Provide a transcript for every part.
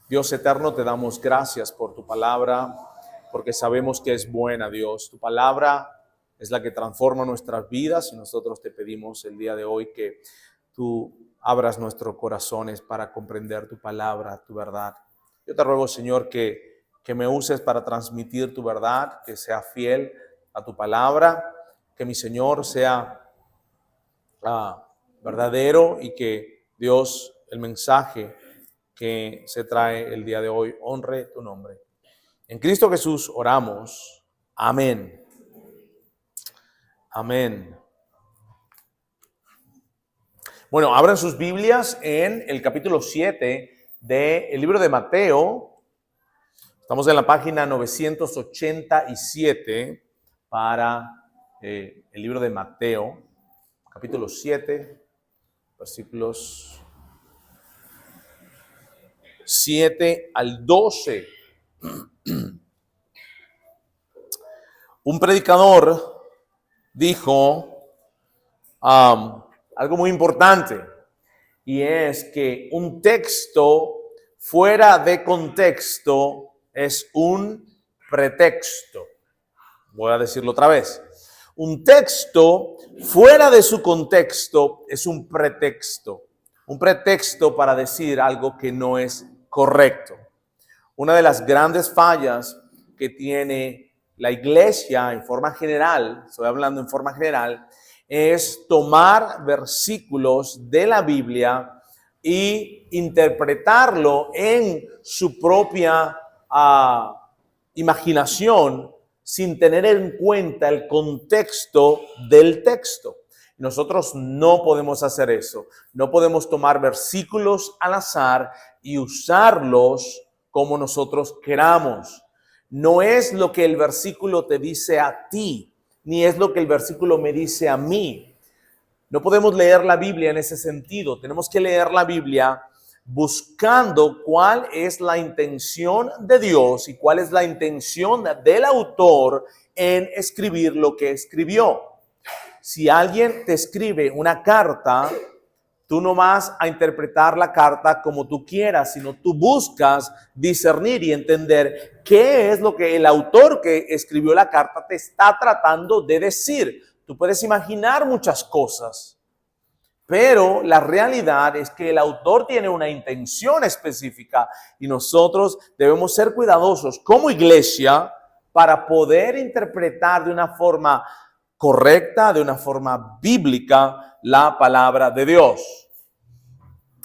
Dios eterno, te damos gracias por tu palabra, porque sabemos que es buena, Dios. Tu palabra es la que transforma nuestras vidas y nosotros te pedimos el día de hoy que tú abras nuestros corazones para comprender tu palabra, tu verdad. Yo te ruego, Señor, que me uses para transmitir tu verdad, que sea fiel a tu palabra, que mi Señor sea verdadero y que Dios, el mensaje que se trae el día de hoy, honre tu nombre. En Cristo Jesús oramos. Amén. Amén. Bueno, abran sus Biblias en el capítulo 7 del libro de Mateo. Estamos en la página 987 para el libro de Mateo, capítulo 7, versículos 7 al 12. Un predicador dijo algo muy importante, y es que un texto fuera de contexto es un pretexto. Voy a decirlo otra vez. Un texto fuera de su contexto es un pretexto. Un pretexto para decir algo que no es correcto. Una de las grandes fallas que tiene la iglesia en forma general, estoy hablando en forma general, es tomar versículos de la Biblia y interpretarlo en su propia imaginación sin tener en cuenta el contexto del texto. Nosotros no podemos hacer eso. No podemos tomar versículos al azar y usarlos como nosotros queramos. No es lo que el versículo te dice a ti, ni es lo que el versículo me dice a mí. No podemos leer la Biblia en ese sentido. Tenemos que leer la Biblia buscando cuál es la intención de Dios y cuál es la intención del autor en escribir lo que escribió. Si alguien te escribe una carta, tú no vas a interpretar la carta como tú quieras, sino tú buscas discernir y entender qué es lo que el autor que escribió la carta te está tratando de decir. Tú puedes imaginar muchas cosas, pero la realidad es que el autor tiene una intención específica y nosotros debemos ser cuidadosos como iglesia para poder interpretar de una forma correcta, de una forma bíblica, la palabra de Dios.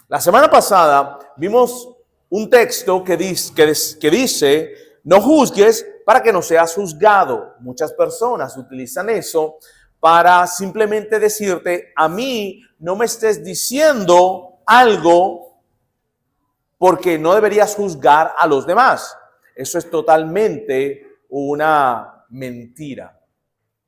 La semana pasada vimos un texto que dice, no juzgues para que no seas juzgado. Muchas personas utilizan eso para simplemente decirte, a mí no me estés diciendo algo porque no deberías juzgar a los demás. Eso es totalmente una mentira.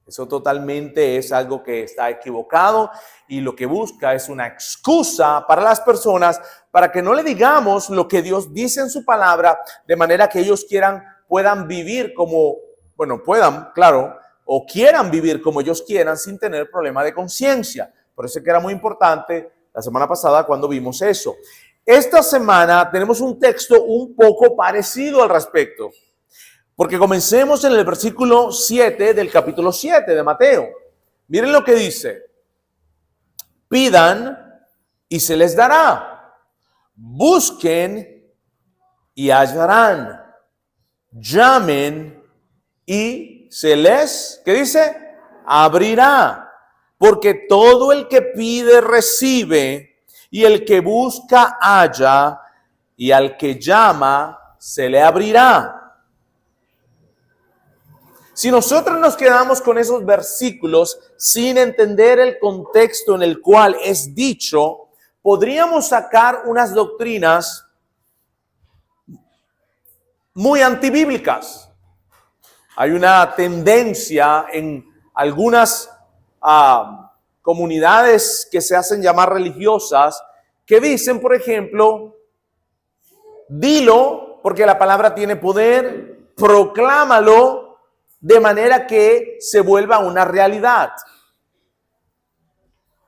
Eso totalmente es algo que está equivocado y lo que busca es una excusa para las personas para que no le digamos lo que Dios dice en su palabra, de manera que ellos puedan vivir como, puedan, claro, o quieran vivir como ellos quieran sin tener problema de conciencia. Por eso es que era muy importante la semana pasada cuando vimos eso. Esta semana tenemos un texto un poco parecido al respecto. Porque comencemos en el versículo 7 del capítulo 7 de Mateo. Miren lo que dice. Pidan y se les dará. Busquen y hallarán. Llamen y se les, ¿qué dice? Abrirá. Porque todo el que pide recibe, y el que busca halla, y al que llama se le abrirá. Si nosotros nos quedamos con esos versículos sin entender el contexto en el cual es dicho, podríamos sacar unas doctrinas muy antibíblicas. Hay una tendencia en algunas comunidades que se hacen llamar religiosas que dicen, por ejemplo, dilo porque la palabra tiene poder, proclámalo de manera que se vuelva una realidad.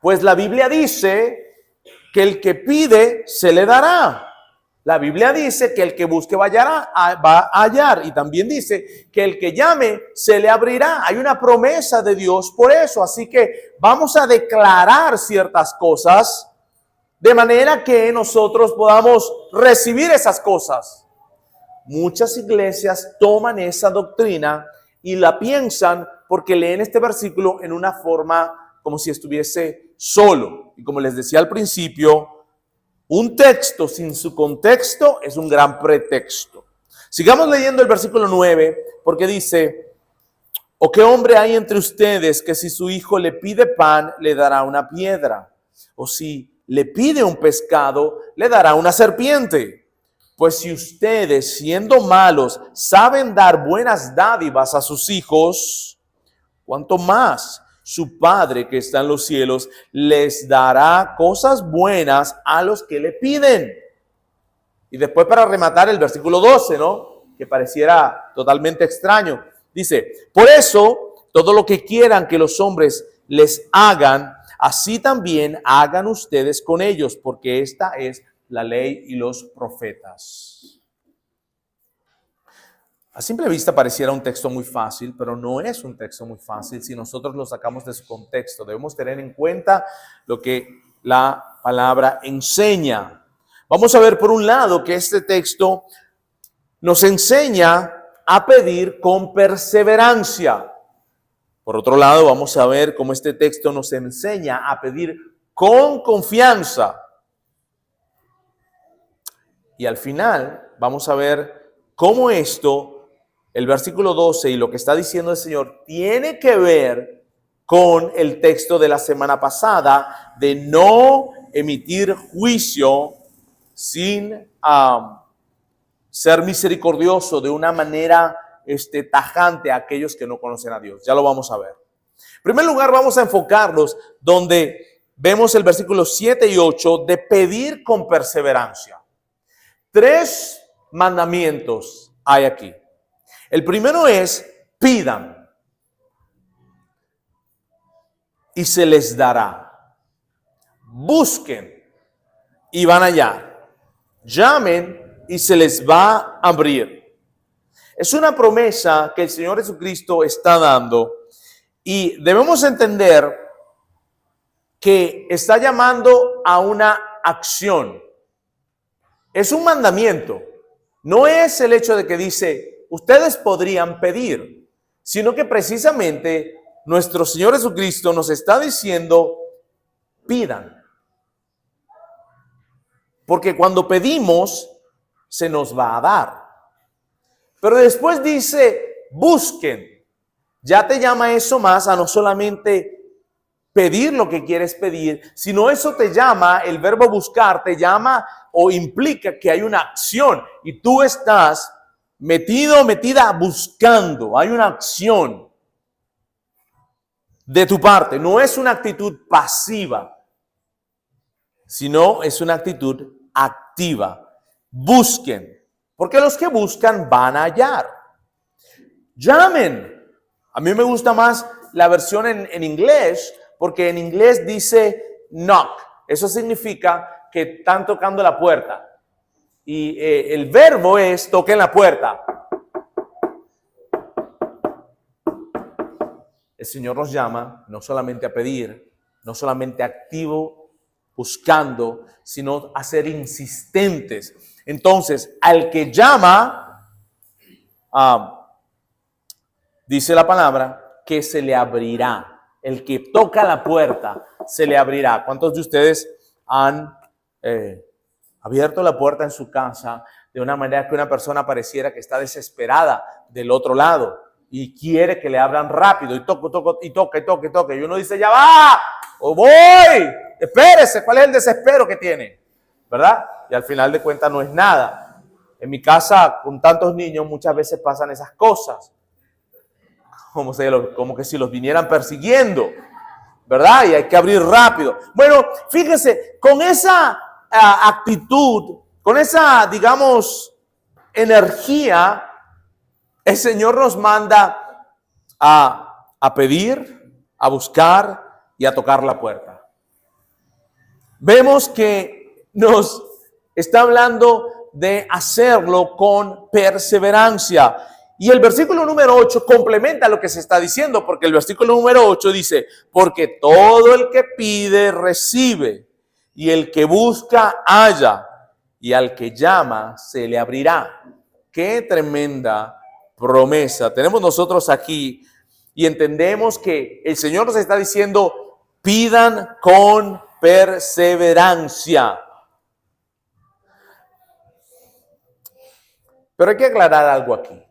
Pues la Biblia dice que el que pide se le dará. La Biblia dice que el que busque va a hallar, y también dice que el que llame se le abrirá. Hay una promesa de Dios por eso, así que vamos a declarar ciertas cosas de manera que nosotros podamos recibir esas cosas. Muchas iglesias toman esa doctrina y la piensan porque leen este versículo en una forma como si estuviese solo. Y como les decía al principio, un texto sin su contexto es un gran pretexto. Sigamos leyendo el versículo 9, porque dice: ¿o qué hombre hay entre ustedes que si su hijo le pide pan, le dará una piedra? ¿O si le pide un pescado, le dará una serpiente? Pues si ustedes, siendo malos, saben dar buenas dádivas a sus hijos, ¿cuánto más su Padre que está en los cielos les dará cosas buenas a los que le piden? Y después, para rematar, el versículo 12, ¿no? Que pareciera totalmente extraño. Dice: por eso, todo lo que quieran que los hombres les hagan, así también hagan ustedes con ellos, porque esta es la ley y los profetas. A simple vista pareciera un texto muy fácil, pero no es un texto muy fácil si nosotros lo sacamos de su contexto. Debemos tener en cuenta lo que la palabra enseña. Vamos a ver por un lado que este texto nos enseña a pedir con perseverancia. Por otro lado, vamos a ver cómo este texto nos enseña a pedir con confianza. Y al final vamos a ver cómo esto, el versículo 12 y lo que está diciendo el Señor, tiene que ver con el texto de la semana pasada de no emitir juicio sin ser misericordioso de una manera tajante a aquellos que no conocen a Dios. Ya lo vamos a ver. En primer lugar, vamos a enfocarnos donde vemos el versículo 7 y 8 de pedir con perseverancia. 3 mandamientos hay aquí. El primero es: pidan y se les dará. Busquen y van a hallar. Llamen y se les va a abrir. Es una promesa que el Señor Jesucristo está dando y debemos entender que está llamando a una acción. Es un mandamiento. No es el hecho de que dice: ustedes podrían pedir, sino que precisamente nuestro Señor Jesucristo nos está diciendo: pidan. Porque cuando pedimos, se nos va a dar. Pero después dice: busquen. Ya te llama eso más a no solamente pedir lo que quieres pedir, sino eso te llama, el verbo buscar te llama o implica que hay una acción y tú estás metido, metida buscando. Hay una acción de tu parte. No es una actitud pasiva, sino es una actitud activa. Busquen, porque los que buscan van a hallar. Llamen. A mí me gusta más la versión en inglés, porque en inglés dice knock. Eso significa que están tocando la puerta. Y el verbo es: toquen la puerta. El Señor nos llama no solamente a pedir, no solamente activo, buscando, sino a ser insistentes. Entonces, al que llama, dice la palabra, que se le abrirá. El que toca la puerta, se le abrirá. ¿Cuántos de ustedes han abierto la puerta en su casa de una manera que una persona pareciera que está desesperada del otro lado y quiere que le abran rápido y toca? Y uno dice: ya va, o voy, espérese, ¿cuál es el desespero que tiene? ¿Verdad? Y al final de cuentas no es nada. En mi casa, con tantos niños, muchas veces pasan esas cosas. Como que si los vinieran persiguiendo, ¿verdad? Y hay que abrir rápido. Bueno, fíjese, con esa actitud, con esa, digamos, energía, el Señor nos manda a pedir, a buscar y a tocar la puerta. Vemos que nos está hablando de hacerlo con perseverancia. Y el versículo número 8 complementa lo que se está diciendo, porque el versículo número 8 dice, porque todo el que pide recibe, y el que busca halla, y al que llama se le abrirá. Qué tremenda promesa tenemos nosotros aquí, y entendemos que el Señor nos está diciendo, pidan con perseverancia. Pero hay que aclarar algo aquí.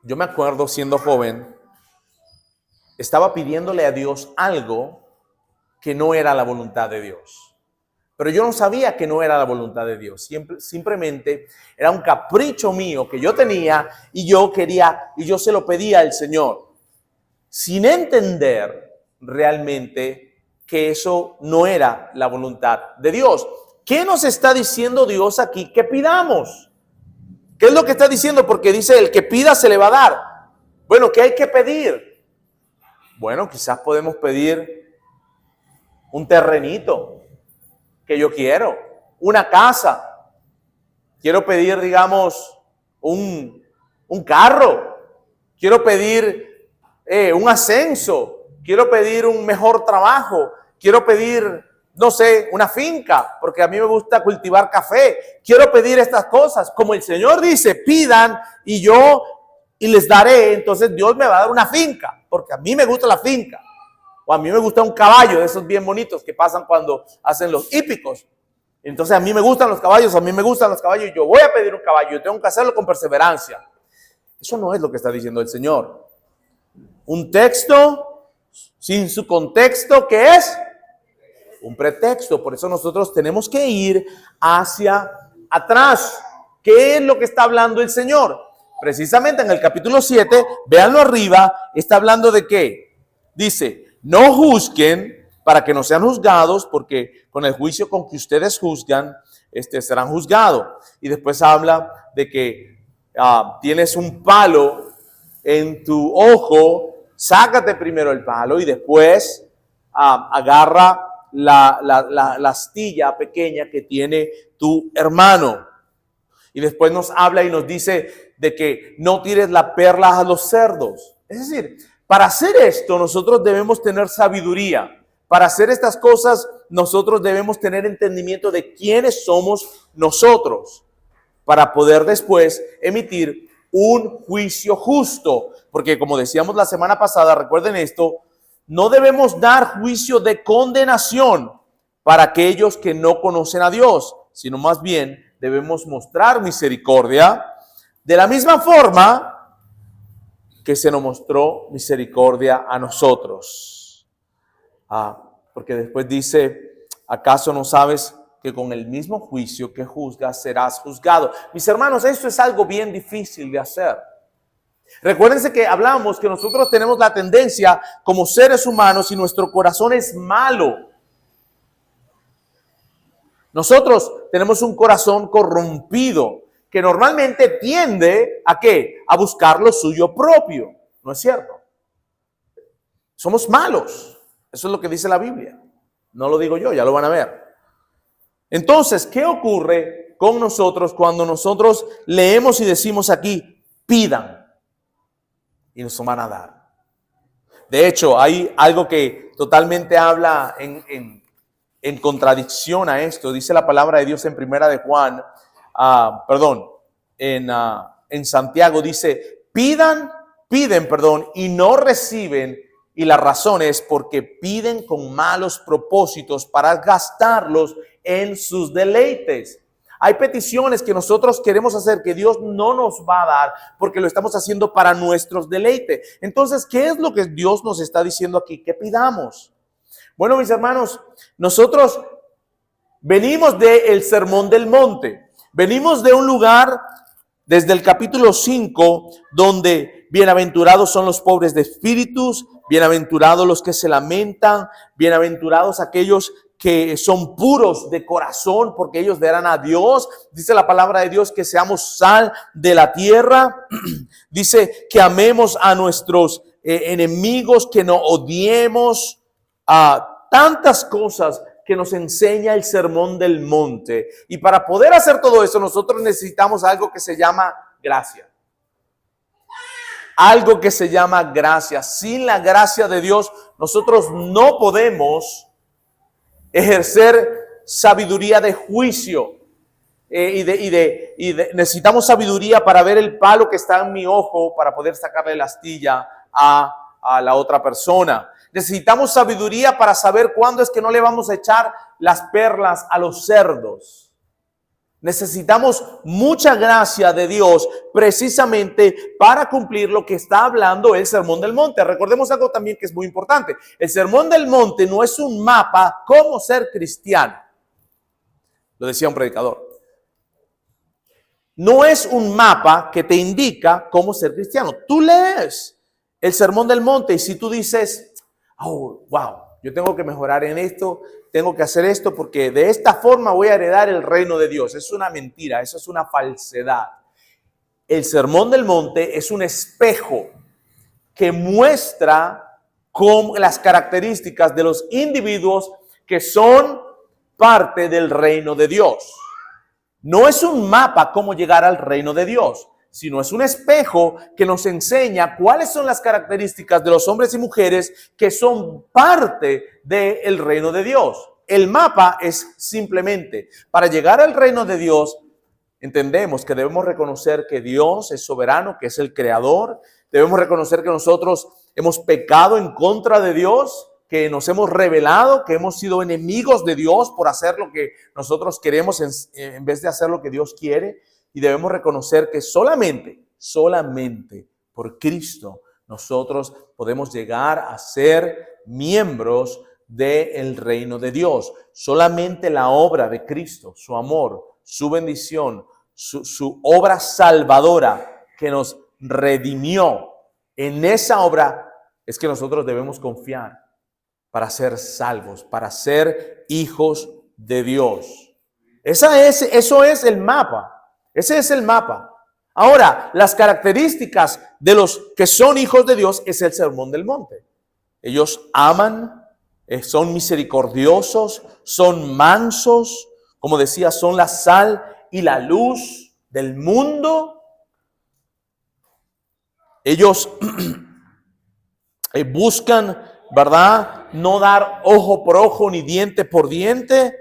Yo me acuerdo siendo joven, estaba pidiéndole a Dios algo que no era la voluntad de Dios. Pero yo no sabía que no era la voluntad de Dios. Simplemente era un capricho mío que yo tenía y yo quería y yo se lo pedía al Señor, sin entender realmente que eso no era la voluntad de Dios. ¿Qué nos está diciendo Dios aquí que pidamos? ¿Qué es lo que está diciendo? Porque dice, el que pida se le va a dar. Bueno, ¿qué hay que pedir? Bueno, quizás podemos pedir un terrenito que yo quiero, una casa. Quiero pedir, digamos, un carro. Quiero pedir un ascenso. Quiero pedir un mejor trabajo. Quiero pedir, no sé, una finca, porque a mí me gusta cultivar café. Quiero pedir estas cosas. Como el Señor dice, pidan y les daré. Entonces Dios me va a dar una finca, porque a mí me gusta la finca. O a mí me gusta un caballo de esos bien bonitos que pasan cuando hacen los hípicos. Entonces a mí me gustan los caballos, y yo voy a pedir un caballo. Yo tengo que hacerlo con perseverancia. Eso no es lo que está diciendo el Señor. Un texto sin su contexto, ¿qué es? Un pretexto. Por eso nosotros tenemos que ir hacia atrás. ¿Qué es lo que está hablando el Señor? Precisamente en el capítulo 7, véanlo arriba, está hablando de qué. Dice, no juzguen para que no sean juzgados, porque con el juicio con que ustedes juzgan, serán juzgados. Y después habla de que tienes un palo en tu ojo, sácate primero el palo y después agarra la astilla pequeña que tiene tu hermano. Y después nos habla y nos dice de que no tires la perla a los cerdos. Es decir, para hacer esto nosotros debemos tener sabiduría. Para hacer estas cosas nosotros debemos tener entendimiento de quiénes somos nosotros, para poder después emitir un juicio justo. Porque como decíamos la semana pasada, recuerden esto, no debemos dar juicio de condenación para aquellos que no conocen a Dios, sino más bien debemos mostrar misericordia de la misma forma que se nos mostró misericordia a nosotros. Porque después dice, ¿acaso no sabes que con el mismo juicio que juzgas serás juzgado? Mis hermanos, esto es algo bien difícil de hacer. Recuérdense que hablamos que nosotros tenemos la tendencia como seres humanos y nuestro corazón es malo. Nosotros tenemos un corazón corrompido que normalmente tiende ¿a qué? A buscar lo suyo propio. ¿No es cierto? Somos malos. Eso es lo que dice la Biblia. No lo digo yo, ya lo van a ver. Entonces, ¿qué ocurre con nosotros cuando nosotros leemos y decimos aquí, pidan y nos van a dar? De hecho, hay algo que totalmente habla en contradicción a esto. Dice la palabra de Dios en Primera de Juan, en Santiago dice, piden, y no reciben, y la razón es porque piden con malos propósitos para gastarlos en sus deleites. Hay peticiones que nosotros queremos hacer que Dios no nos va a dar porque lo estamos haciendo para nuestros deleites. Entonces, ¿qué es lo que Dios nos está diciendo aquí? Que pidamos. Bueno, mis hermanos, nosotros venimos del Sermón del Monte. Venimos de un lugar, desde el capítulo 5, donde bienaventurados son los pobres de espíritus, bienaventurados los que se lamentan, bienaventurados aquellos que son puros de corazón, porque ellos verán a Dios. Dice la palabra de Dios que seamos sal de la tierra. Dice que amemos a nuestros enemigos, que no odiemos. Tantas cosas que nos enseña el Sermón del Monte. Y para poder hacer todo eso, nosotros necesitamos algo que se llama gracia. Algo que se llama gracia. Sin la gracia de Dios, nosotros no podemos ejercer sabiduría de juicio. Necesitamos sabiduría para ver el palo que está en mi ojo para poder sacarle la astilla a la otra persona. Necesitamos sabiduría para saber cuándo es que no le vamos a echar las perlas a los cerdos. Necesitamos mucha gracia de Dios precisamente para cumplir lo que está hablando el Sermón del Monte. Recordemos algo también que es muy importante. El Sermón del Monte no es un mapa cómo ser cristiano. Lo decía un predicador. No es un mapa que te indica cómo ser cristiano. Tú lees el Sermón del Monte y si tú dices, oh, wow, yo tengo que mejorar en esto, tengo que hacer esto porque de esta forma voy a heredar el reino de Dios. Es una mentira, eso es una falsedad. El Sermón del Monte es un espejo que muestra las características de los individuos que son parte del reino de Dios. No es un mapa cómo llegar al reino de Dios, sino es un espejo que nos enseña cuáles son las características de los hombres y mujeres que son parte del reino de Dios. El mapa es simplemente, para llegar al reino de Dios, entendemos que debemos reconocer que Dios es soberano, que es el creador. Debemos reconocer que nosotros hemos pecado en contra de Dios, que nos hemos rebelado, que hemos sido enemigos de Dios por hacer lo que nosotros queremos en vez de hacer lo que Dios quiere. Y debemos reconocer que solamente por Cristo nosotros podemos llegar a ser miembros del reino de Dios. Solamente la obra de Cristo, su amor, su bendición, su obra salvadora que nos redimió, en esa obra es que nosotros debemos confiar para ser salvos, para ser hijos de Dios. Eso es el mapa. Ese es el mapa. Ahora, las características de los que son hijos de Dios es el Sermón del Monte. Ellos aman, son misericordiosos, son mansos, como decía, son la sal y la luz del mundo. Ellos buscan, ¿verdad?, no dar ojo por ojo ni diente por diente.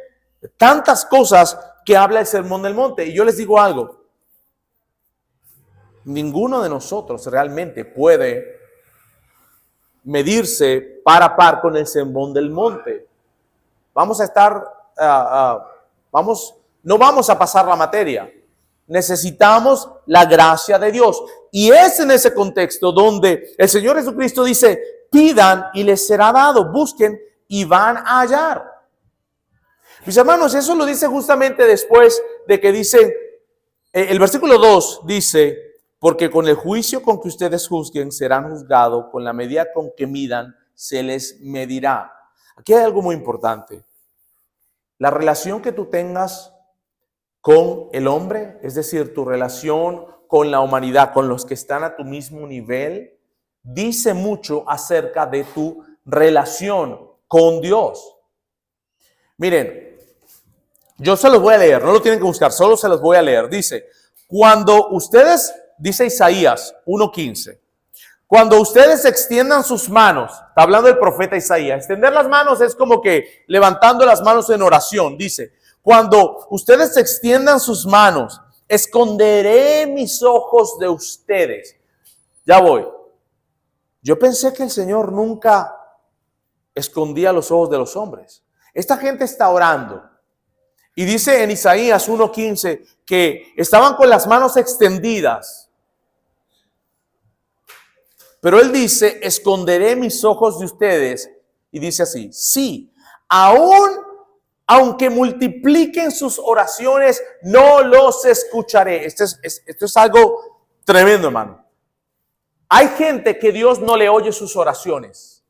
Tantas cosas que habla el Sermón del Monte. Y yo les digo algo. Ninguno de nosotros realmente puede medirse par a par con el Sermón del Monte. Vamos a estar, no vamos a pasar la materia. Necesitamos la gracia de Dios. Y es en ese contexto donde el Señor Jesucristo dice, pidan y les será dado, busquen y van a hallar. Mis hermanos, eso lo dice justamente después de que dice, el versículo 2 dice, porque con el juicio con que ustedes juzguen serán juzgados, con la medida con que midan se les medirá. Aquí hay algo muy importante. La relación que tú tengas con el hombre, es decir, tu relación con la humanidad, con los que están a tu mismo nivel, dice mucho acerca de tu relación con Dios. Miren, yo se los voy a leer, no lo tienen que buscar, solo se los voy a leer. Dice, cuando ustedes, dice Isaías 1:15, cuando ustedes extiendan sus manos, está hablando el profeta Isaías, extender las manos es como que levantando las manos en oración, dice, cuando ustedes extiendan sus manos, esconderé mis ojos de ustedes. Ya voy. Yo pensé que el Señor nunca escondía los ojos de los hombres. Esta gente está orando. Y dice en Isaías 1:15 que estaban con las manos extendidas. Pero él dice, esconderé mis ojos de ustedes. Y dice así, sí, aunque multipliquen sus oraciones, no los escucharé. Esto es algo tremendo, hermano. Hay gente que Dios no le oye sus oraciones.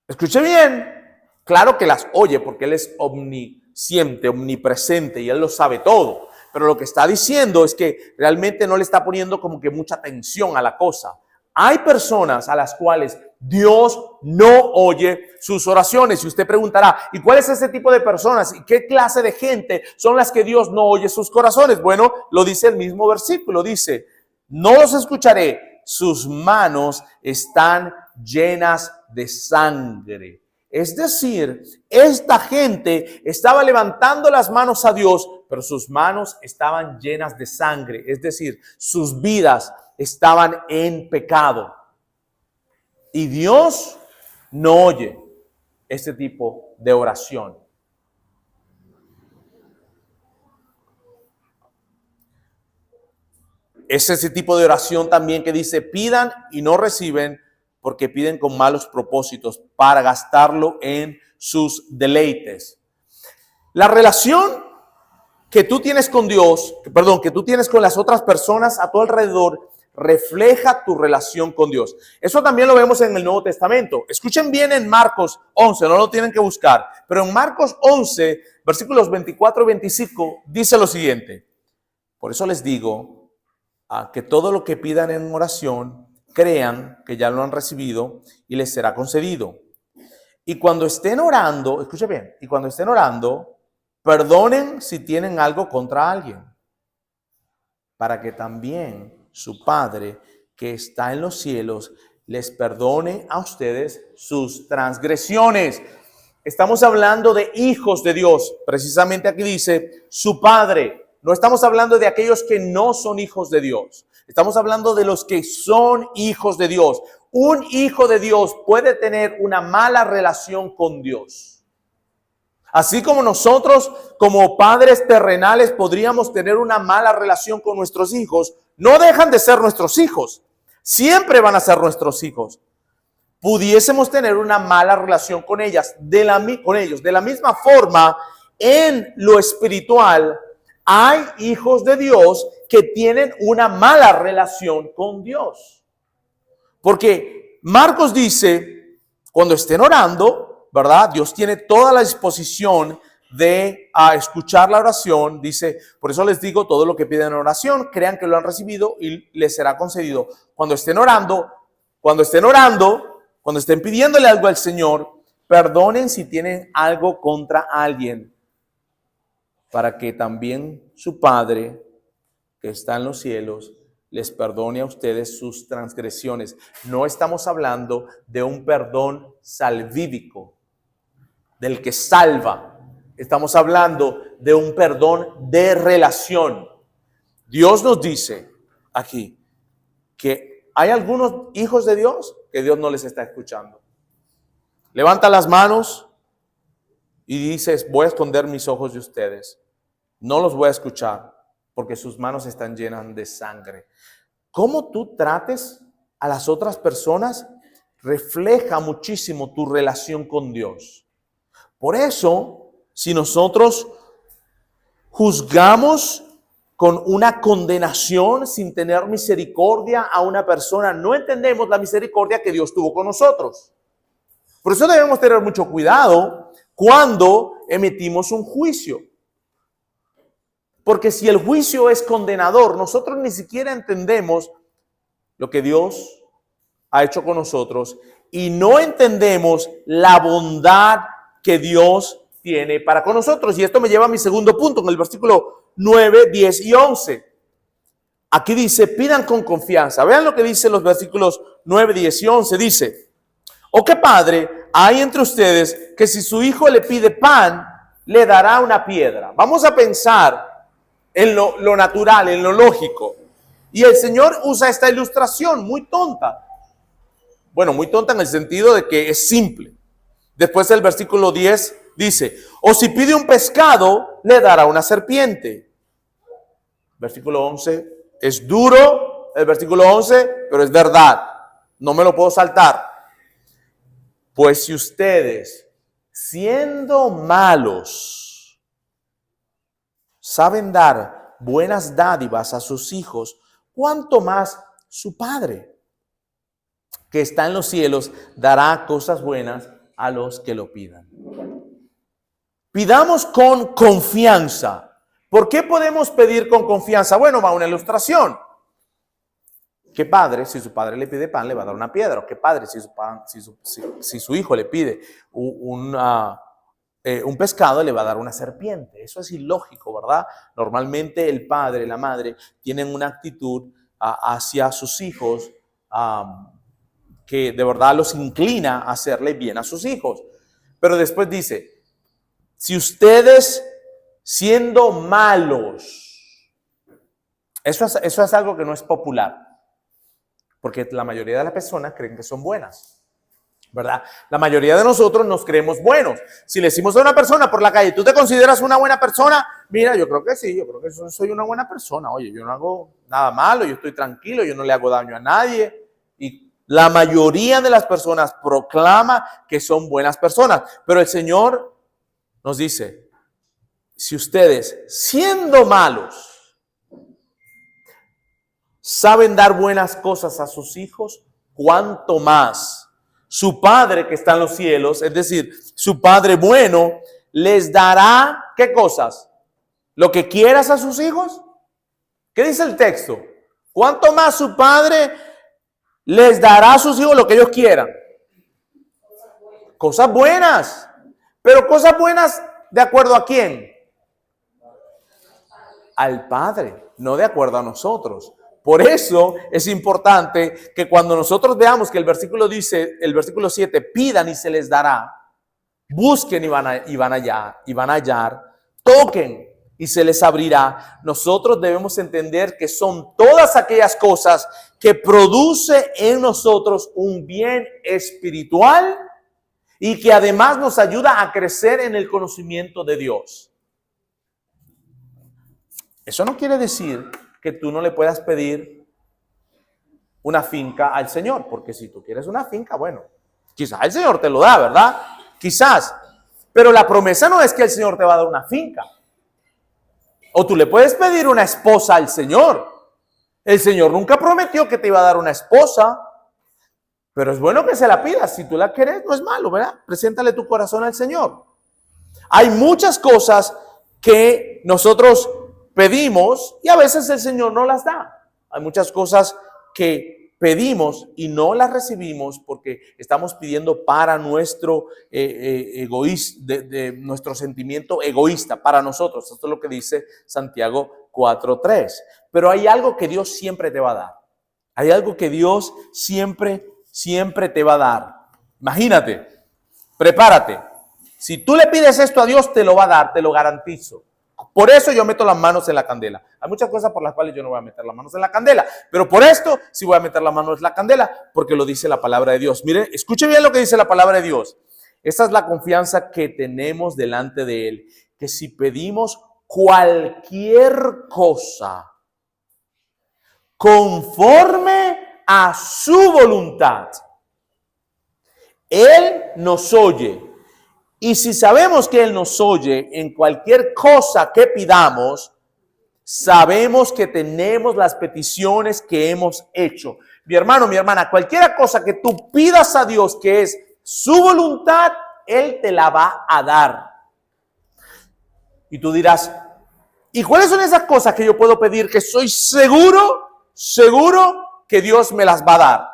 Escuche bien. Claro que las oye porque Él es omnisciente, omnipresente y Él lo sabe todo. Pero lo que está diciendo es que realmente no le está poniendo como que mucha atención a la cosa. Hay personas a las cuales Dios no oye sus oraciones. Y usted preguntará, ¿y cuál es ese tipo de personas? ¿Y qué clase de gente son las que Dios no oye sus corazones? Bueno, lo dice el mismo versículo. Dice, no los escucharé, sus manos están llenas de sangre. Es decir, esta gente estaba levantando las manos a Dios, pero sus manos estaban llenas de sangre. Es decir, sus vidas estaban en pecado. Y Dios no oye este tipo de oración. Es ese tipo de oración también que dice, pidan y no reciben porque piden con malos propósitos para gastarlo en sus deleites. La relación que tú tienes con Dios, que tú tienes con las otras personas a tu alrededor, refleja tu relación con Dios. Eso también lo vemos en el Nuevo Testamento. Escuchen bien en Marcos 11, no lo tienen que buscar, pero en Marcos 11, versículos 24 y 25, dice lo siguiente. Por eso les digo que todo lo que pidan en oración, crean que ya lo han recibido y les será concedido. Y cuando estén orando, escuchen bien, y cuando estén orando, perdonen si tienen algo contra alguien, para que también su Padre que está en los cielos les perdone a ustedes sus transgresiones. Estamos hablando de hijos de Dios. Precisamente aquí dice su Padre. No estamos hablando de aquellos que no son hijos de Dios. Estamos hablando de los que son hijos de Dios. Un hijo de Dios puede tener una mala relación con Dios. Así como nosotros, como padres terrenales, podríamos tener una mala relación con nuestros hijos, no dejan de ser nuestros hijos. Siempre van a ser nuestros hijos. Pudiésemos tener una mala relación con ellos. De la misma forma, en lo espiritual, hay hijos de Dios que tienen una mala relación con Dios. Porque Marcos dice, cuando estén orando, ¿verdad? Dios tiene toda la disposición de escuchar la oración. Dice, por eso les digo, todo lo que piden en oración, crean que lo han recibido y les será concedido. Cuando estén orando, cuando estén pidiéndole algo al Señor, perdonen si tienen algo contra alguien, para que también su Padre que está en los cielos les perdone a ustedes sus transgresiones. No estamos hablando de un perdón salvífico, del que salva. Estamos hablando de un perdón de relación. Dios nos dice aquí que hay algunos hijos de Dios que Dios no les está escuchando. Levanta las manos y dices, voy a esconder mis ojos de ustedes. No los voy a escuchar porque sus manos están llenas de sangre. Cómo tú trates a las otras personas refleja muchísimo tu relación con Dios. Por eso, si nosotros juzgamos con una condenación sin tener misericordia a una persona, no entendemos la misericordia que Dios tuvo con nosotros. Por eso debemos tener mucho cuidado cuando emitimos un juicio. Porque si el juicio es condenador, nosotros ni siquiera entendemos lo que Dios ha hecho con nosotros y no entendemos la bondad que Dios tiene para con nosotros. Y esto me lleva a mi segundo punto, en el versículo 9, 10 y 11. Aquí dice, pidan con confianza. Vean lo que dice los versículos 9, 10 y 11. Dice, ¿o qué padre hay entre ustedes que si su hijo le pide pan, le dará una piedra? Vamos a pensar en lo natural, en lo lógico. Y el Señor usa esta ilustración muy tonta. Bueno, muy tonta en el sentido de que es simple. Después el versículo 10 dice, o si pide un pescado, le dará una serpiente. Versículo 11, es duro el versículo 11, pero es verdad. No me lo puedo saltar. Pues si ustedes, siendo malos, saben dar buenas dádivas a sus hijos, ¿cuánto más su Padre, que está en los cielos, dará cosas buenas a los que lo pidan? Pidamos con confianza. ¿Por qué podemos pedir con confianza? Bueno, va una ilustración. ¿Qué padre, si su padre le pide pan, le va a dar una piedra? ¿O qué padre, si su hijo le pide un pescado, le va a dar una serpiente? Eso es ilógico, ¿verdad? Normalmente el padre, la madre, tienen una actitud hacia sus hijos que de verdad los inclina a hacerle bien a sus hijos. Pero después dice, si ustedes siendo malos, eso es algo que no es popular. Porque la mayoría de las personas creen que son buenas, ¿verdad? La mayoría de nosotros nos creemos buenos. Si le decimos a una persona por la calle, ¿tú te consideras una buena persona? Mira, yo creo que sí, yo creo que soy una buena persona. Oye, yo no hago nada malo, yo estoy tranquilo, yo no le hago daño a nadie. Y la mayoría de las personas proclama que son buenas personas. Pero el Señor nos dice, si ustedes, siendo malos, saben dar buenas cosas a sus hijos, cuánto más su Padre que está en los cielos, es decir, su Padre bueno, les dará, ¿qué cosas? ¿Lo que quieras a sus hijos? ¿Qué dice el texto? ¿Cuánto más su Padre les dará a sus hijos lo que ellos quieran? Cosas buenas. Pero cosas buenas, ¿de acuerdo a quién? Al Padre, no de acuerdo a nosotros. Por eso es importante que cuando nosotros veamos que el versículo dice, el versículo 7, pidan y se les dará, busquen y van a hallar, toquen y se les abrirá. Nosotros debemos entender que son todas aquellas cosas que produce en nosotros un bien espiritual y que además nos ayuda a crecer en el conocimiento de Dios. Eso no quiere decir que tú no le puedas pedir una finca al Señor, porque si tú quieres una finca, bueno, quizás el Señor te lo da, ¿verdad? Quizás, pero la promesa no es que el Señor te va a dar una finca. O tú le puedes pedir una esposa al Señor. El Señor nunca prometió que te iba a dar una esposa, pero es bueno que se la pidas. Si tú la quieres, no es malo, ¿verdad? Preséntale tu corazón al Señor. Hay muchas cosas que nosotros pedimos y a veces el Señor no las da. Hay muchas cosas que pedimos y no las recibimos porque estamos pidiendo para nuestro nuestro sentimiento egoísta, para nosotros. Esto es lo que dice Santiago 4:3. Pero hay algo que Dios siempre te va a dar. Hay algo que Dios siempre te va a dar. Imagínate, prepárate. Si tú le pides esto a Dios, te lo va a dar, te lo garantizo. Por eso yo meto las manos en la candela. Hay muchas cosas por las cuales yo no voy a meter las manos en la candela, pero por esto sí voy a meter las manos en la candela, porque lo dice la palabra de Dios. Mire, escuche bien lo que dice la palabra de Dios. Esta es la confianza que tenemos delante de Él, que si pedimos cualquier cosa conforme a su voluntad, Él nos oye. Y si sabemos que Él nos oye en cualquier cosa que pidamos, sabemos que tenemos las peticiones que hemos hecho. Mi hermano, mi hermana, cualquier cosa que tú pidas a Dios que es su voluntad, Él te la va a dar. Y tú dirás, ¿y cuáles son esas cosas que yo puedo pedir que soy seguro que Dios me las va a dar?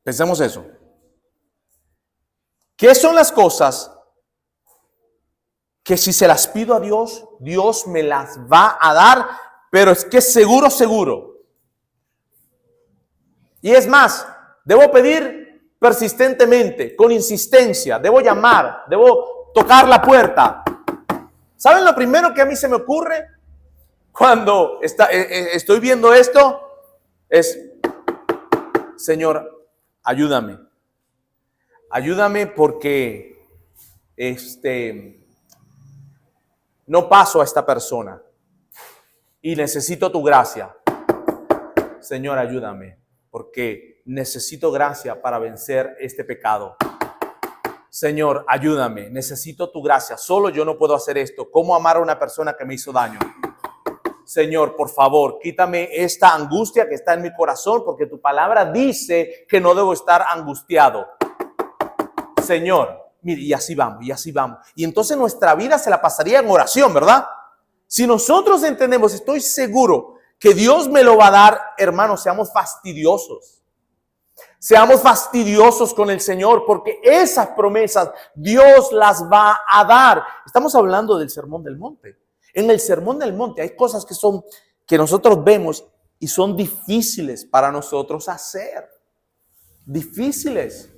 Pensemos eso. ¿Qué son las cosas que si se las pido a Dios, Dios me las va a dar? Pero es que seguro. Y es más, debo pedir persistentemente, con insistencia, debo llamar, debo tocar la puerta. ¿Saben lo primero que a mí se me ocurre cuando estoy viendo esto? Es, Señor, ayúdame. Ayúdame porque no paso a esta persona y necesito tu gracia. Señor, ayúdame porque necesito gracia para vencer este pecado. Señor, ayúdame, necesito tu gracia. Solo yo no puedo hacer esto. ¿Cómo amar a una persona que me hizo daño? Señor, por favor, quítame esta angustia que está en mi corazón porque tu palabra dice que no debo estar angustiado. Señor, mire, y así vamos. Y entonces nuestra vida se la pasaría en oración, ¿verdad? Si nosotros entendemos, estoy seguro que Dios me lo va a dar, hermanos, seamos fastidiosos. Seamos fastidiosos con el Señor, porque esas promesas Dios las va a dar. Estamos hablando del Sermón del Monte. En el Sermón del Monte hay cosas que nosotros vemos y son difíciles para nosotros hacer. Difíciles.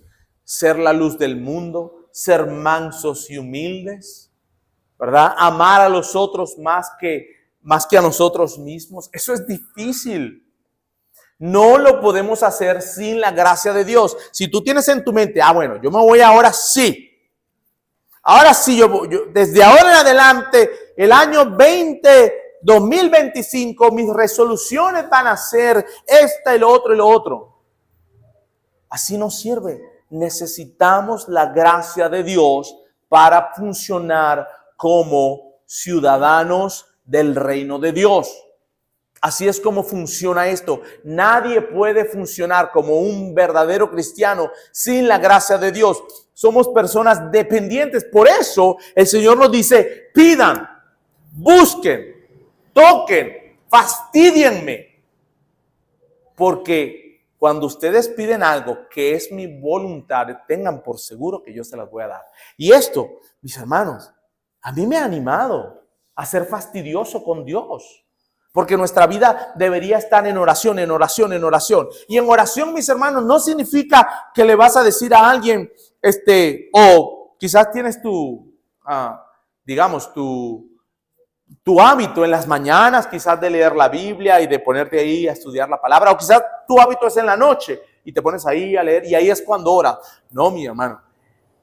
Ser la luz del mundo, ser mansos y humildes, ¿verdad? Amar a los otros más que a nosotros mismos. Eso es difícil. No lo podemos hacer sin la gracia de Dios. Si tú tienes en tu mente, bueno, yo me voy ahora sí. Ahora sí, yo desde ahora en adelante, el año 2025, mis resoluciones van a ser esta y lo otro y lo otro. Así no sirve. Necesitamos la gracia de Dios para funcionar como ciudadanos del reino de Dios. Así es como funciona esto. Nadie puede funcionar como un verdadero cristiano sin la gracia de Dios. Somos personas dependientes. Por eso el Señor nos dice, pidan, busquen, toquen, fastidienme. Porque cuando ustedes piden algo que es mi voluntad, tengan por seguro que yo se las voy a dar. Y esto, mis hermanos, a mí me ha animado a ser fastidioso con Dios. Porque nuestra vida debería estar en oración, en oración, en oración. Y en oración, mis hermanos, no significa que le vas a decir a alguien, o quizás tienes tu hábito en las mañanas, quizás de leer la Biblia y de ponerte ahí a estudiar la palabra. O quizás tu hábito es en la noche y te pones ahí a leer y ahí es cuando oras. No, mi hermano.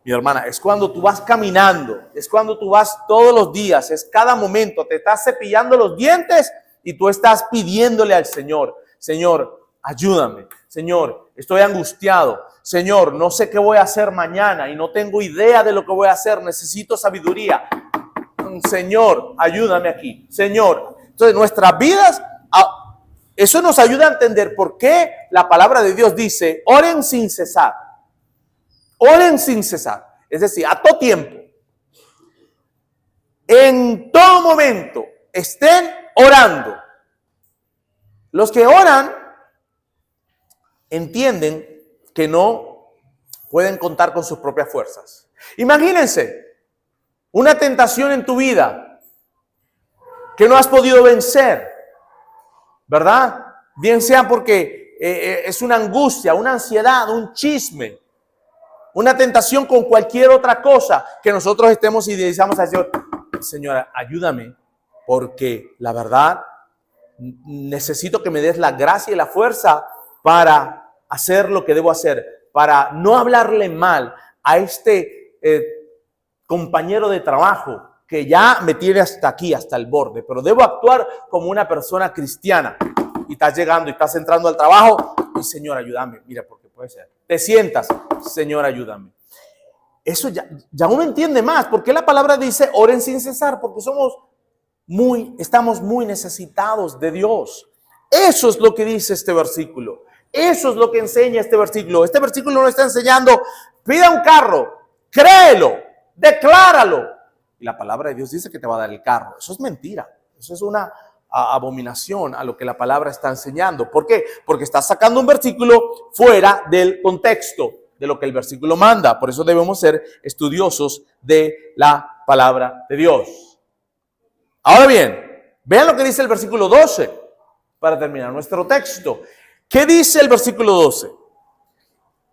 Mi hermana, es cuando tú vas caminando, es cuando tú vas todos los días, es cada momento, te estás cepillando los dientes y tú estás pidiéndole al Señor, Señor, ayúdame, Señor, estoy angustiado, Señor, no sé qué voy a hacer mañana y no tengo idea de lo que voy a hacer, necesito sabiduría, Señor, ayúdame aquí, Señor. Entonces nuestras vidas, eso nos ayuda a entender por qué la palabra de Dios dice, oren sin cesar. Oren sin cesar, es decir, a todo tiempo, en todo momento, estén orando. Los que oran entienden que no pueden contar con sus propias fuerzas. Imagínense una tentación en tu vida que no has podido vencer, ¿verdad? Bien sea porque es una angustia, una ansiedad, un chisme. Una tentación con cualquier otra cosa que nosotros estemos y decimos al Señor, Señora, ayúdame, porque la verdad necesito que me des la gracia y la fuerza para hacer lo que debo hacer, para no hablarle mal a este compañero de trabajo que ya me tiene hasta aquí, hasta el borde, pero debo actuar como una persona cristiana. Y estás llegando y estás entrando al trabajo y Señor, ayúdame, mira, porque puede ser. Te sientas, Señor, ayúdame. Eso ya uno entiende más. ¿Por qué la palabra dice oren sin cesar? Porque estamos muy necesitados de Dios. Eso es lo que dice este versículo. Eso es lo que enseña este versículo. Este versículo nos está enseñando, pida un carro, créelo, decláralo. Y la palabra de Dios dice que te va a dar el carro. Eso es mentira. Eso es una abominación a lo que la palabra está enseñando. ¿Por qué? Porque está sacando un versículo fuera del contexto de lo que el versículo manda. Por eso debemos ser estudiosos de la palabra de Dios. Ahora bien, vean lo que dice el versículo 12 para terminar nuestro texto. ¿Qué dice el versículo 12?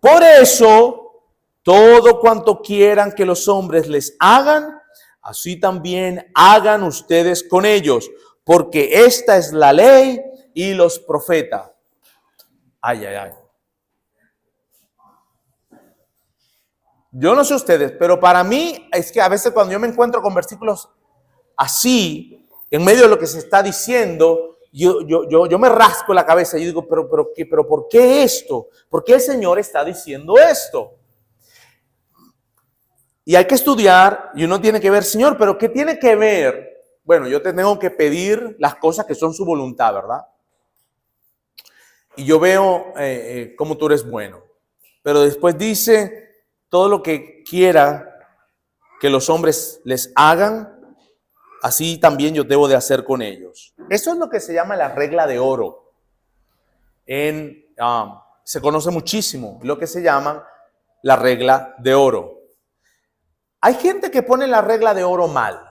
Por eso, todo cuanto quieran que los hombres les hagan, así también hagan ustedes con ellos, porque esta es la ley y los profetas. Ay, ay, ay. Yo no sé ustedes, pero para mí es que a veces cuando yo me encuentro con versículos así, en medio de lo que se está diciendo, yo me rasco la cabeza y digo, pero ¿por qué esto? ¿Por qué el Señor está diciendo esto? Y hay que estudiar y uno tiene que ver, Señor, pero ¿qué tiene que ver? Bueno, yo te tengo que pedir las cosas que son su voluntad, ¿verdad? Y yo veo cómo tú eres bueno. Pero después dice, todo lo que quiera que los hombres les hagan, así también yo debo de hacer con ellos. Eso es lo que se llama la regla de oro. Se conoce muchísimo lo que se llama la regla de oro. Hay gente que pone la regla de oro mal.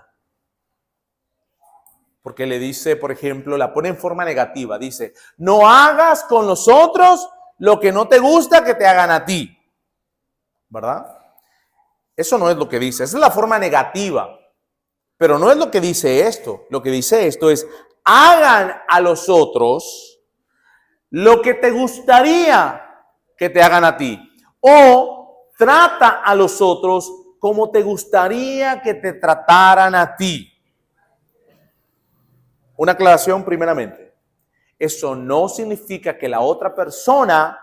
Porque le dice, por ejemplo, la pone en forma negativa. Dice, no hagas con los otros lo que no te gusta que te hagan a ti. ¿Verdad? Eso no es lo que dice. Esa es la forma negativa. Pero no es lo que dice esto. Lo que dice esto es, hagan a los otros lo que te gustaría que te hagan a ti. O trata a los otros como te gustaría que te trataran a ti. Una aclaración primeramente. Eso no significa que la otra persona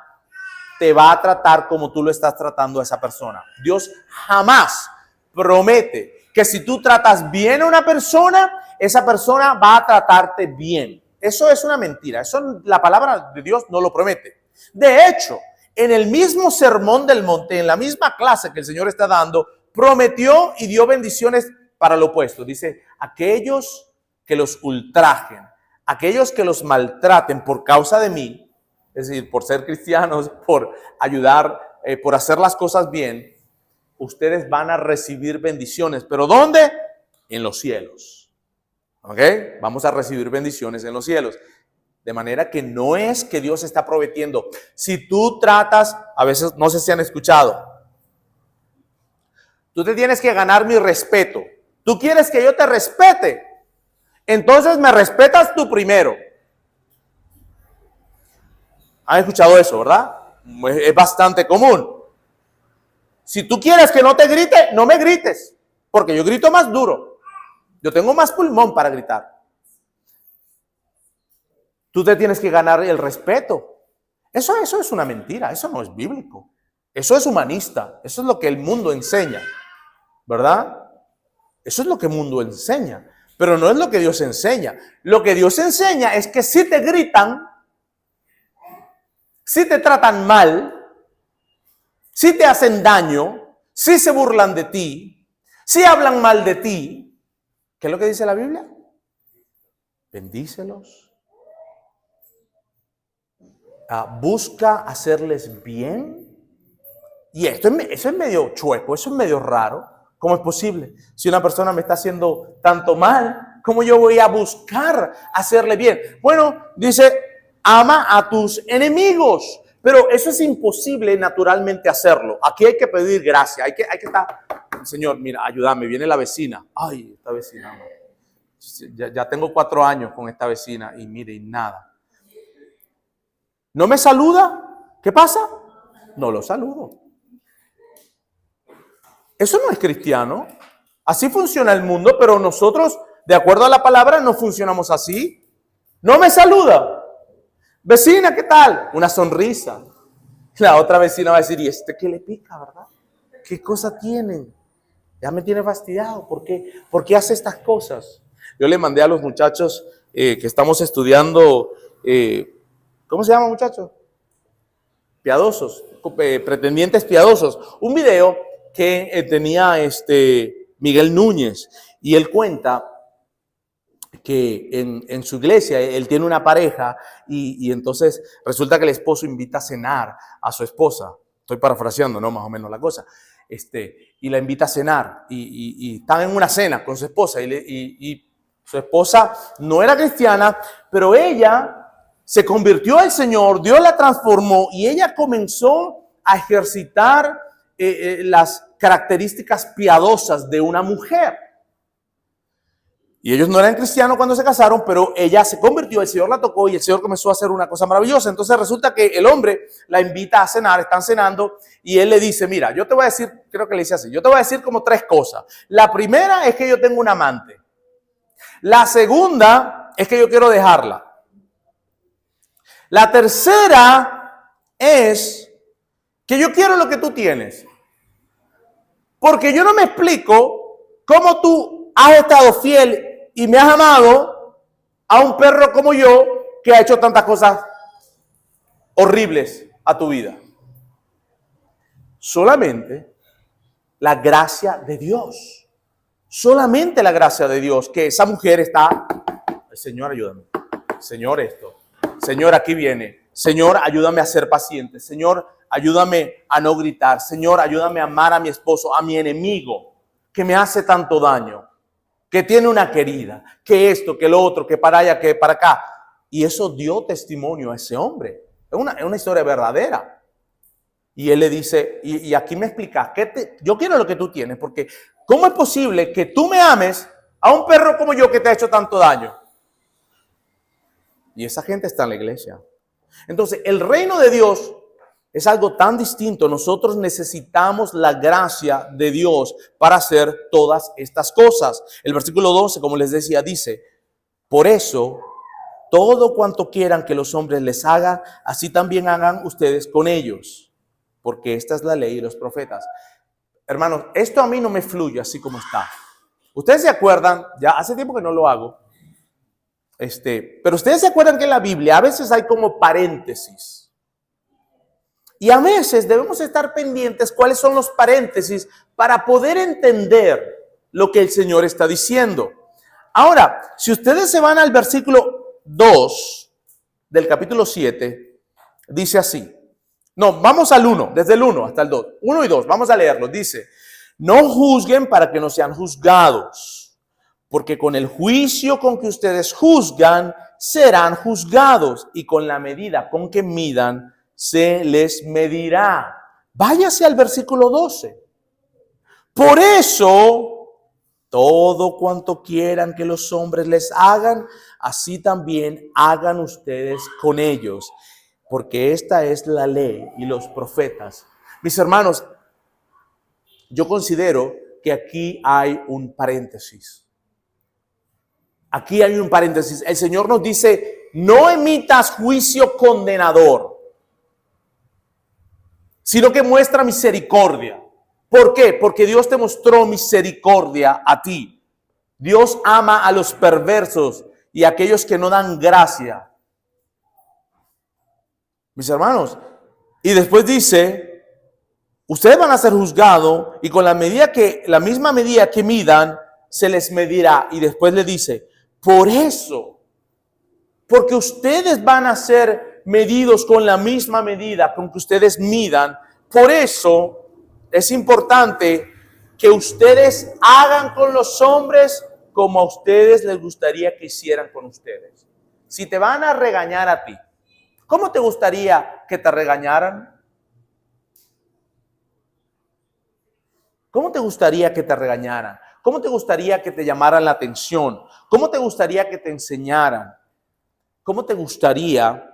te va a tratar como tú lo estás tratando a esa persona. Dios jamás promete que si tú tratas bien a una persona, esa persona va a tratarte bien. Eso es una mentira. Eso la palabra de Dios no lo promete. De hecho, en el mismo sermón del monte, en la misma clase que el Señor está dando, prometió y dio bendiciones para lo opuesto. Dice, aquellos que los ultrajen, aquellos que los maltraten por causa de mí, es decir, por ser cristianos, por ayudar, por hacer las cosas bien, ustedes van a recibir bendiciones. ¿Pero dónde? En los cielos. ¿Ok? Vamos a recibir bendiciones en los cielos. De manera que no es que Dios está prometiendo. Si tú tratas, a veces no sé si han escuchado, tú te tienes que ganar mi respeto. Tú quieres que yo te respete. Entonces me respetas tú primero. ¿Han escuchado eso, verdad? Es bastante común. Si tú quieres que no te grite, no me grites, porque yo grito más duro. Yo tengo más pulmón para gritar. Tú te tienes que ganar el respeto. Eso es una mentira, eso no es bíblico. Eso es humanista, eso es lo que el mundo enseña, ¿verdad? Eso es lo que el mundo enseña. Pero no es lo que Dios enseña. Lo que Dios enseña es que si te gritan, si te tratan mal, si te hacen daño, si se burlan de ti, si hablan mal de ti, ¿qué es lo que dice la Biblia? Bendícelos. Busca hacerles bien. Y eso es medio chueco, eso es medio raro. ¿Cómo es posible? Si una persona me está haciendo tanto mal, ¿cómo yo voy a buscar hacerle bien? Bueno, dice, ama a tus enemigos. Pero eso es imposible naturalmente hacerlo. Aquí hay que pedir gracia. Hay que estar, Señor, mira, ayúdame, viene la vecina. Ay, esta vecina. Ya tengo 4 años con esta vecina y mire, y nada. ¿No me saluda? ¿Qué pasa? No lo saludo. Eso no es cristiano. Así funciona el mundo, pero nosotros, de acuerdo a la palabra, no funcionamos así. No me saluda. Vecina, ¿qué tal? Una sonrisa. La otra vecina va a decir, ¿y este qué le pica, verdad? ¿Qué cosa tienen? Ya me tiene fastidiado. ¿Por qué hace estas cosas? Yo le mandé a los muchachos que estamos estudiando, ¿cómo se llama, muchachos? Piadosos, pretendientes piadosos. Un video que tenía Miguel Núñez, y él cuenta que en su iglesia él tiene una pareja y entonces resulta que el esposo invita a cenar a su esposa. Estoy parafraseando, ¿no? Más o menos la cosa. Y la invita a cenar y están en una cena con su esposa y su esposa no era cristiana, pero ella se convirtió al Señor, Dios la transformó y ella comenzó a ejercitar las características piadosas de una mujer. Y ellos no eran cristianos cuando se casaron, pero ella se convirtió, el Señor la tocó y el Señor comenzó a hacer una cosa maravillosa. Entonces resulta que el hombre la invita a cenar, están cenando y él le dice, mira, yo te voy a decir, creo que le dice así, yo te voy a decir como 3 cosas. La primera es que yo tengo un amante. La segunda es que yo quiero dejarla. La tercera es que yo quiero lo que tú tienes. Porque yo no me explico cómo tú has estado fiel y me has amado a un perro como yo que ha hecho tantas cosas horribles a tu vida. Solamente la gracia de Dios. Solamente la gracia de Dios, que esa mujer está, Señor, ayúdame. Señor, esto. Señor, aquí viene. Señor, ayúdame a ser paciente. Señor, ayúdame a no gritar. Señor, ayúdame a amar a mi esposo, a mi enemigo, que me hace tanto daño, que tiene una querida, que esto, que lo otro, que para allá, que para acá. Y eso dio testimonio a ese hombre. Es una historia verdadera. Y él le dice, y aquí me explicas, yo quiero lo que tú tienes, porque ¿cómo es posible que tú me ames a un perro como yo que te ha hecho tanto daño? Y esa gente está en la iglesia. Entonces, el reino de Dios es algo tan distinto. Nosotros necesitamos la gracia de Dios para hacer todas estas cosas. El versículo 12, como les decía, dice, por eso, todo cuanto quieran que los hombres les hagan, así también hagan ustedes con ellos. Porque esta es la ley y los profetas. Hermanos, esto a mí no me fluye así como está. Ustedes se acuerdan, ya hace tiempo que no lo hago, pero ustedes se acuerdan que en la Biblia a veces hay como paréntesis. Y a veces debemos estar pendientes cuáles son los paréntesis para poder entender lo que el Señor está diciendo. Ahora, si ustedes se van al versículo 2 del capítulo 7, dice así. No, vamos al 1, desde el 1 hasta el 2. 1 y 2, vamos a leerlo. Dice, no juzguen para que no sean juzgados, porque con el juicio con que ustedes juzgan, serán juzgados, y con la medida con que midan, se les medirá. Váyase al versículo 12. Por eso, todo cuanto quieran que los hombres les hagan, así también hagan ustedes con ellos. Porque esta es la ley y los profetas. Mis hermanos, yo considero que aquí hay un paréntesis. Aquí hay un paréntesis. El Señor nos dice, no emitas juicio condenador, sino que muestra misericordia. ¿Por qué? Porque Dios te mostró misericordia a ti. Dios ama a los perversos y a aquellos que no dan gracia. Mis hermanos, y después dice, ustedes van a ser juzgados y con la misma medida que midan, se les medirá. Y después le dice, por eso, porque ustedes van a ser medidos con la misma medida con que ustedes midan, por eso es importante que ustedes hagan con los hombres como a ustedes les gustaría que hicieran con ustedes. Si te van a regañar a ti, ¿cómo te gustaría que te regañaran? ¿Cómo te gustaría que te regañaran? ¿Cómo te gustaría que te llamaran la atención? ¿Cómo te gustaría que te enseñaran? ¿Cómo te gustaría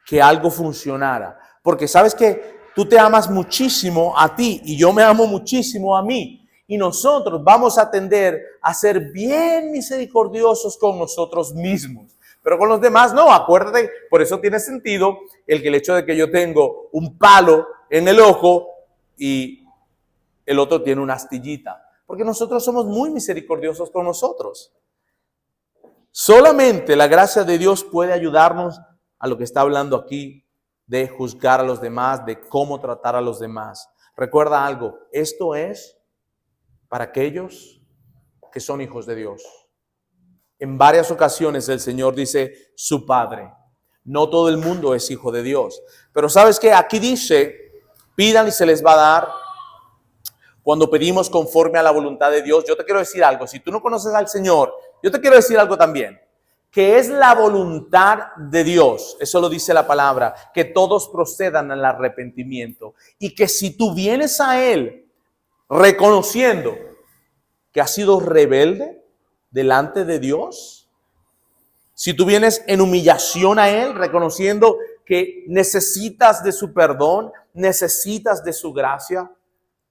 que algo funcionara? Porque sabes que tú te amas muchísimo a ti y yo me amo muchísimo a mí. Y nosotros vamos a tender a ser bien misericordiosos con nosotros mismos. Pero con los demás no, acuérdate, por eso tiene sentido el hecho de que yo tengo un palo en el ojo y el otro tiene una astillita. Porque nosotros somos muy misericordiosos con nosotros. Solamente la gracia de Dios puede ayudarnos a lo que está hablando aquí, de juzgar a los demás, de cómo tratar a los demás. Recuerda algo, esto es para aquellos que son hijos de Dios. En varias ocasiones el Señor dice su Padre. No todo el mundo es hijo de Dios. Pero ¿sabes qué? Aquí dice, pidan y se les va a dar. Cuando pedimos conforme a la voluntad de Dios, yo te quiero decir algo. Si tú no conoces al Señor, yo te quiero decir algo también. Que es la voluntad de Dios. Eso lo dice la palabra. Que todos procedan al arrepentimiento. Y que si tú vienes a Él reconociendo que has sido rebelde delante de Dios, si tú vienes en humillación a Él, reconociendo que necesitas de su perdón, necesitas de su gracia,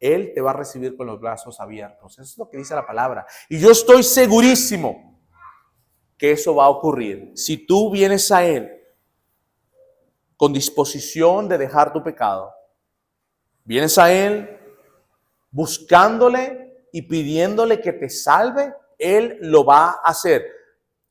Él te va a recibir con los brazos abiertos. Eso es lo que dice la palabra. Y yo estoy segurísimo que eso va a ocurrir. Si tú vienes a Él con disposición de dejar tu pecado, vienes a Él buscándole y pidiéndole que te salve, Él lo va a hacer.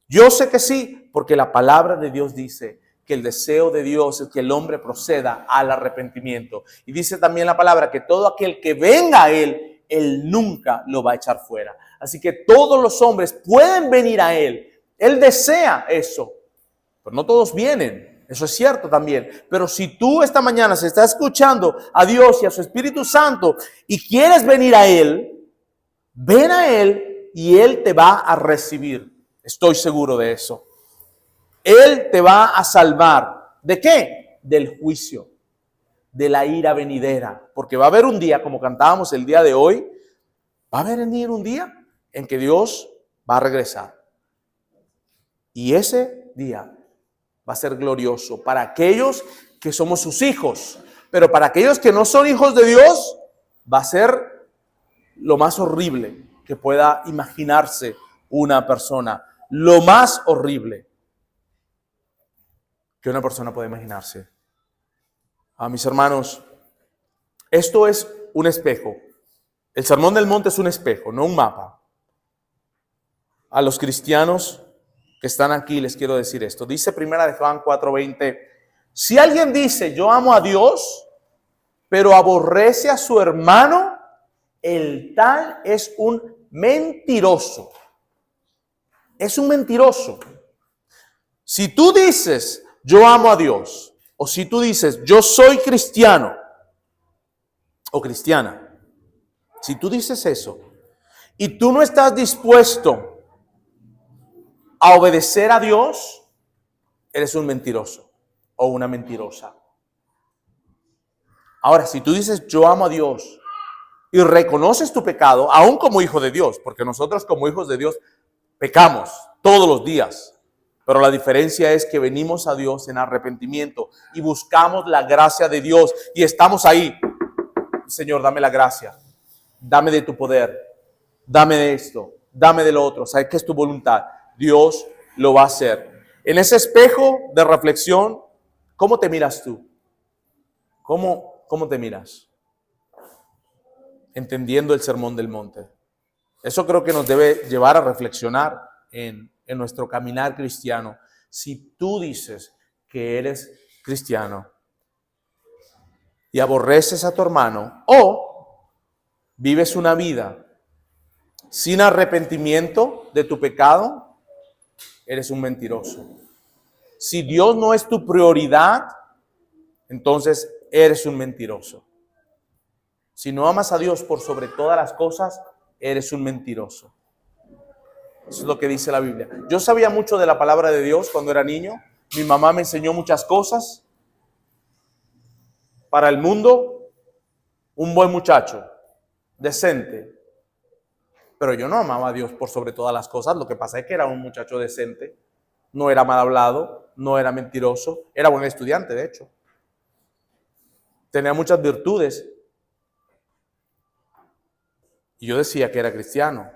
Yo sé que sí, porque la palabra de Dios dice que el deseo de Dios es que el hombre proceda al arrepentimiento. Y dice también la palabra que todo aquel que venga a Él Él nunca lo va a echar fuera. Así que todos los hombres pueden venir a Él. Él desea eso, pero no todos vienen. Eso es cierto también. Pero si tú esta mañana se estás escuchando a Dios y a su Espíritu Santo y quieres venir a Él, ven a Él y Él te va a recibir. Estoy seguro de eso. Él te va a salvar. ¿De qué? Del juicio, de la ira venidera. Porque va a haber un día, como cantábamos el día de hoy, va a venir un día en que Dios va a regresar. Y ese día va a ser glorioso para aquellos que somos sus hijos. Pero para aquellos que no son hijos de Dios, va a ser lo más horrible que pueda imaginarse una persona. Lo más horrible que una persona puede imaginarse. A mis hermanos, esto es un espejo. El Sermón del Monte es un espejo, no un mapa. A los cristianos que están aquí les quiero decir esto. Dice 1 Juan 4:20, si alguien dice yo amo a Dios, pero aborrece a su hermano, el tal es un mentiroso. Es un mentiroso. Si tú dices yo amo a Dios, o si tú dices yo soy cristiano o cristiana, si tú dices eso y tú no estás dispuesto a obedecer a Dios, eres un mentiroso o una mentirosa. Ahora, si tú dices yo amo a Dios y reconoces tu pecado, aún como hijo de Dios, porque nosotros como hijos de Dios pecamos todos los días, pero la diferencia es que venimos a Dios en arrepentimiento y buscamos la gracia de Dios y estamos ahí. Señor, dame la gracia, dame de tu poder, dame de esto, dame de lo otro. ¿Sabes qué es tu voluntad? Dios lo va a hacer. En ese espejo de reflexión, ¿cómo te miras tú? ¿Cómo te miras? Entendiendo el Sermón del Monte. Eso creo que nos debe llevar a reflexionar en nuestro caminar cristiano. Si tú dices que eres cristiano y aborreces a tu hermano o vives una vida sin arrepentimiento de tu pecado, eres un mentiroso. Si Dios no es tu prioridad, entonces eres un mentiroso. Si no amas a Dios por sobre todas las cosas, eres un mentiroso. Eso es lo que dice la Biblia. Yo sabía mucho de la palabra de Dios cuando era niño. Mi mamá me enseñó muchas cosas. Para el mundo, un buen muchacho, decente. Pero yo no amaba a Dios por sobre todas las cosas. Lo que pasa es que era un muchacho decente. No era mal hablado, no era mentiroso. Era buen estudiante, de hecho. Tenía muchas virtudes. Y yo decía que era cristiano.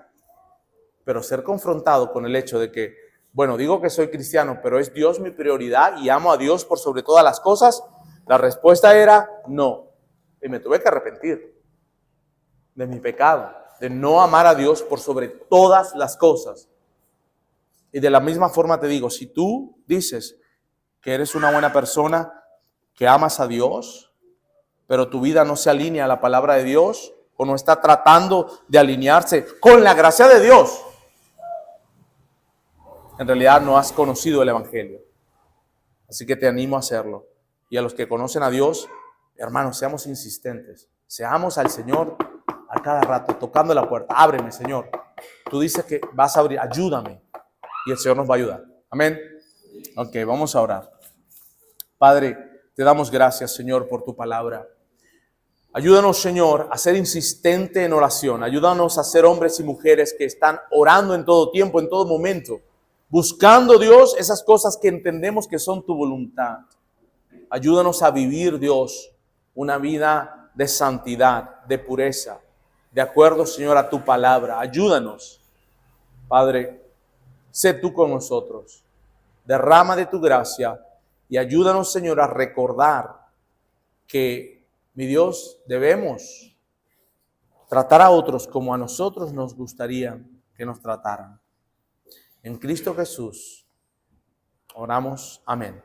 Pero ser confrontado con el hecho de que, bueno, digo que soy cristiano, pero ¿es Dios mi prioridad y amo a Dios por sobre todas las cosas? La respuesta era no. Y me tuve que arrepentir de mi pecado, de no amar a Dios por sobre todas las cosas. Y de la misma forma te digo, si tú dices que eres una buena persona, que amas a Dios, pero tu vida no se alinea a la palabra de Dios, o no está tratando de alinearse con la gracia de Dios, en realidad no has conocido el Evangelio. Así que te animo a hacerlo. Y a los que conocen a Dios, hermanos, seamos insistentes. Seamos al Señor a cada rato, tocando la puerta. Ábreme, Señor. Tú dices que vas a abrir, ayúdame. Y el Señor nos va a ayudar. Amén. Ok, vamos a orar. Padre, te damos gracias, Señor, por tu palabra. Ayúdanos, Señor, a ser insistente en oración. Ayúdanos a ser hombres y mujeres que están orando en todo tiempo, en todo momento. Buscando, Dios, esas cosas que entendemos que son tu voluntad. Ayúdanos a vivir, Dios, una vida de santidad, de pureza, de acuerdo, Señor, a tu palabra. Ayúdanos, Padre, sé tú con nosotros. Derrama de tu gracia y ayúdanos, Señor, a recordar que, mi Dios, debemos tratar a otros como a nosotros nos gustaría que nos trataran. En Cristo Jesús oramos. Amén.